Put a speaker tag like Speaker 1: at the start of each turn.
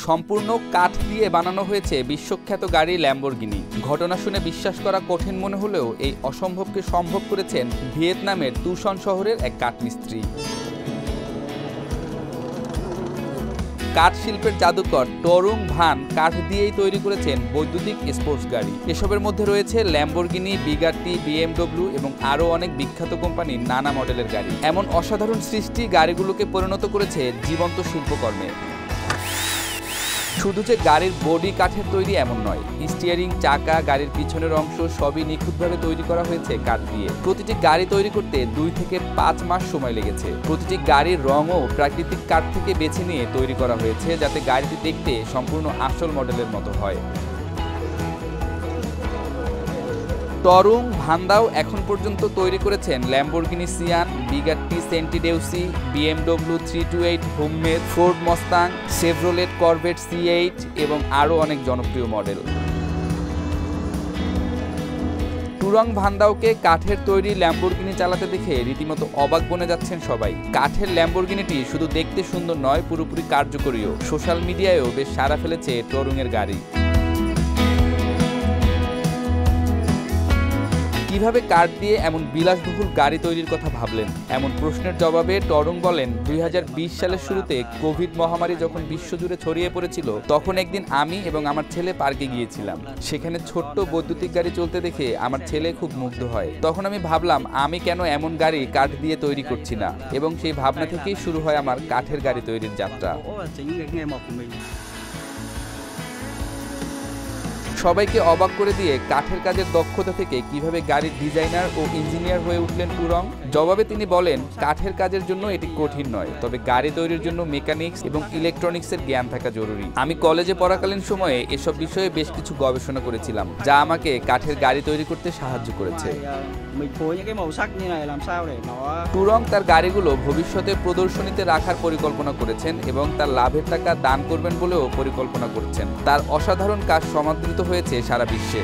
Speaker 1: সম্পূর্ণ কাঠ দিয়ে বানানো হয়েছে বিশ্বখ্যাত গাড়ি ল্যাম্বরগিনি। ঘটনা শুনে বিশ্বাস করা কঠিন মনে হলেও এই অসম্ভবকে সম্ভব করেছেন ভিয়েতনামের তুসন শহরের এক কাঠমিস্ত্রি। কাঠ শিল্পের জাদুকর টরুং ভান কাঠ দিয়েই তৈরি করেছেন বৈদ্যুতিক স্পোর্টস গাড়ি। এসবের মধ্যে রয়েছে ল্যাম্বরগিনি, বিগাট্টি, BMW এবং আরও অনেক বিখ্যাত কোম্পানির নানা মডেলের গাড়ি। এমন অসাধারণ সৃষ্টি গাড়িগুলোকে পরিণত করেছে জীবন্ত শিল্পকর্মে। শুধু যে গাড়ির বডি কাঠের তৈরি এমন নয়, স্টিয়ারিং, চাকা, গাড়ির পিছনের অংশ সবই নিখুঁতভাবে তৈরি করা হয়েছে কাঠ দিয়ে। প্রতিটি গাড়ি তৈরি করতে 2 থেকে 5 মাস সময় লেগেছে। প্রতিটি গাড়ির রঙও প্রাকৃতিক কাঠ থেকে বেছে নিয়ে তৈরি করা হয়েছে, যাতে গাড়িটি দেখতে সম্পূর্ণ আসল মডেলের মতো হয়। টরুং ভান্দাও এখন পর্যন্ত তৈরি করেছেন Lamborghini Sian, Bugatti Centodieci, BMW 328, homemade, Ford Mustang, Chevrolet Corvette C8 এবং আরও অনেক জনপ্রিয় মডেল। টুরং ভান্দাওকে কাঠের তৈরি ল্যাম্বরগিনি চালাতে দেখে রীতিমতো অবাক বনে যাচ্ছেন সবাই। কাঠের ল্যাম্বরগিনিটি শুধু দেখতে সুন্দর নয়, পুরোপুরি কার্যকরীও। সোশ্যাল মিডিয়ায়ও বেশ সাড়া ফেলেছে টরুংয়ের গাড়ি। কিভাবে কাঠ দিয়ে এমন বিলাসবহুল গাড়ি তৈরির কথা ভাবলেন? এমন প্রশ্নের জবাবে টরুং বলেন, 2020 সালের শুরুতে কোভিড মহামারী যখন বিশ্বজুড়ে ছড়িয়ে পড়েছিল, তখন একদিন আমি এবং আমার ছেলে পার্কে গিয়েছিলাম। সেখানে ছোট্ট বৈদ্যুতিক গাড়ি চলতে দেখে আমার ছেলে খুব মুগ্ধ হয়। তখন আমি ভাবলাম, আমি কেন এমন গাড়ি কাঠ দিয়ে তৈরি করছি না, এবং সেই ভাবনা থেকেই শুরু হয় আমার কাঠের গাড়ি তৈরির যাত্রা। সবাইকে অবাক করে দিয়ে কাঠের কাজের দক্ষতা থেকে কিভাবে গাড়ির ডিজাইনার ও ইঞ্জিনিয়ার হয়ে উঠলেন টুরং? জবাবে তিনি বলেন, কাঠের কাজের জন্য এটি কঠিন নয়, তবে গাড়ি তৈরির জন্য মেকানিক্স এবং ইলেকট্রনিক্সের জ্ঞান থাকা জরুরি। আমি কলেজে পড়াকালীন সময়ে এসব বিষয়ে বেশ কিছু গবেষণা করেছিলাম, যা আমাকে কাঠের গাড়ি তৈরি করতে সাহায্য করেছে। টুরং তার গাড়িগুলো ভবিষ্যতে প্রদর্শনীতে রাখার পরিকল্পনা করেছেন এবং তার লাভের টাকা দান করবেন বলেও পরিকল্পনা করছেন। তার অসাধারণ কাজ সমাদৃত হয়েছে সারা বিশ্বে।